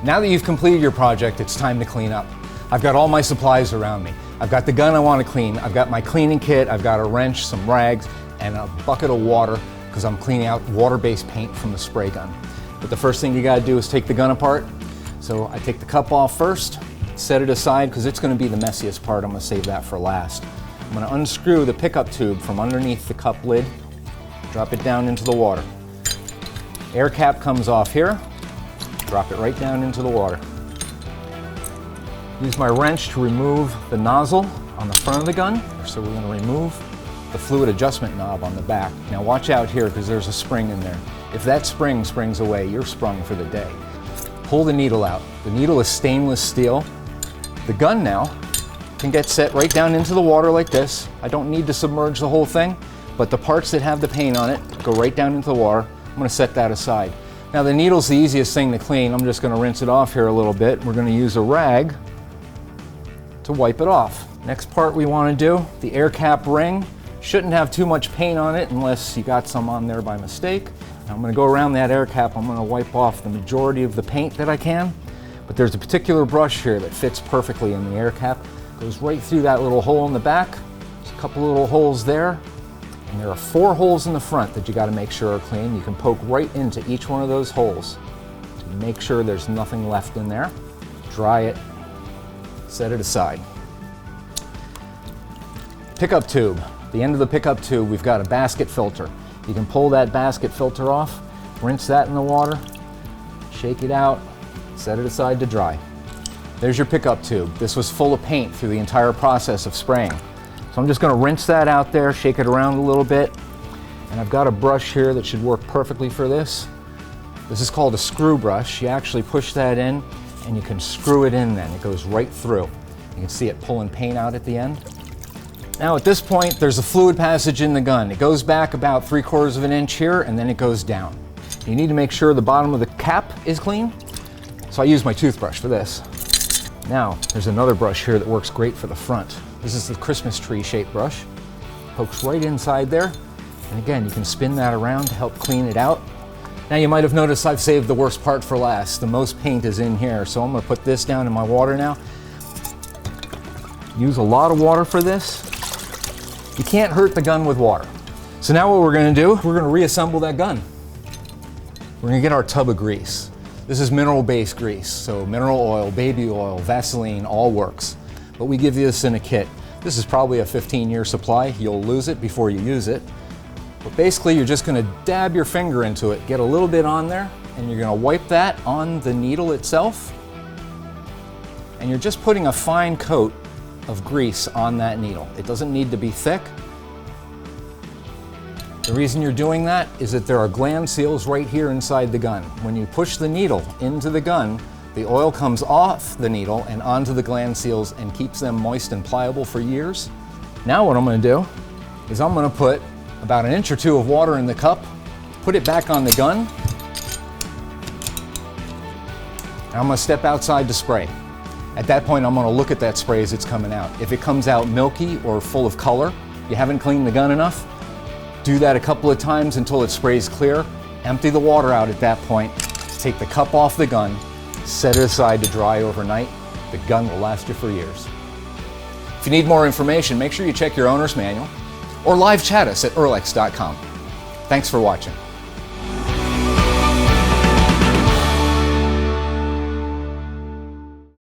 Now that you've completed your project, it's time to clean up. I've got all my supplies around me. I've got the gun I want to clean, I've got my cleaning kit, I've got a wrench, some rags, and a bucket of water because I'm cleaning out water-based paint from the spray gun. But the first thing you gotta do is take the gun apart. So I take the cup off first, set it aside because it's gonna be the messiest part. I'm gonna save that for last. I'm gonna unscrew the pickup tube from underneath the cup lid, drop it down into the water. Air cap comes off here, drop it right down into the water. Use my wrench to remove the nozzle on the front of the gun. So we're gonna remove the fluid adjustment knob on the back. Now watch out here because there's a spring in there. If that spring springs away, you're sprung for the day. Pull the needle out. The needle is stainless steel. The gun now can get set right down into the water like this. I don't need to submerge the whole thing, but the parts that have the paint on it go right down into the water. I'm gonna set that aside. Now the needle's the easiest thing to clean. I'm just gonna rinse it off here a little bit. We're gonna use a rag to wipe it off. Next part we wanna do, the air cap ring. Shouldn't have too much paint on it unless you got some on there by mistake. Now I'm gonna go around that air cap. I'm gonna wipe off the majority of the paint that I can, but there's a particular brush here that fits perfectly in the air cap. Goes right through that little hole in the back. There's a couple little holes there, and there are 4 holes in the front that you gotta make sure are clean. You can poke right into each one of those holes to make sure there's nothing left in there. Dry it, set it aside. Pickup tube. The end of the pickup tube, we've got a basket filter. You can pull that basket filter off, rinse that in the water, shake it out, set it aside to dry. There's your pickup tube. This was full of paint through the entire process of spraying. So I'm just gonna rinse that out there, shake it around a little bit, and I've got a brush here that should work perfectly for this. This is called a screw brush. You actually push that in and you can screw it in then. It goes right through. You can see it pulling paint out at the end. Now at this point, there's a fluid passage in the gun. It goes back about 3/4 of an inch here and then it goes down. You need to make sure the bottom of the cap is clean. So I use my toothbrush for this. Now, there's another brush here that works great for the front. This is the Christmas tree shaped brush. Pokes right inside there. And again, you can spin that around to help clean it out. Now you might have noticed I've saved the worst part for last. The most paint is in here. So I'm gonna put this down in my water now. Use a lot of water for this. You can't hurt the gun with water. So now what we're gonna do, we're gonna reassemble that gun. We're gonna get our tub of grease. This is mineral-based grease, so mineral oil, baby oil, Vaseline, all works. But we give you this in a kit. This is probably a 15-year supply. You'll lose it before you use it. But basically, you're just gonna dab your finger into it, get a little bit on there, and you're gonna wipe that on the needle itself. And you're just putting a fine coat of grease on that needle. It doesn't need to be thick. The reason you're doing that is that there are gland seals right here inside the gun. When you push the needle into the gun, the oil comes off the needle and onto the gland seals and keeps them moist and pliable for years. Now what I'm gonna do is I'm gonna put about 1 inch or 2 of water in the cup, put it back on the gun, and I'm gonna step outside to spray. At that point, I'm gonna look at that spray as it's coming out. If it comes out milky or full of color, you haven't cleaned the gun enough, do that a couple of times until it sprays clear. Empty the water out at that point, take the cup off the gun, set it aside to dry overnight. The gun will last you for years. If you need more information, make sure you check your owner's manual or live chat us at Earlex.com. Thanks for watching.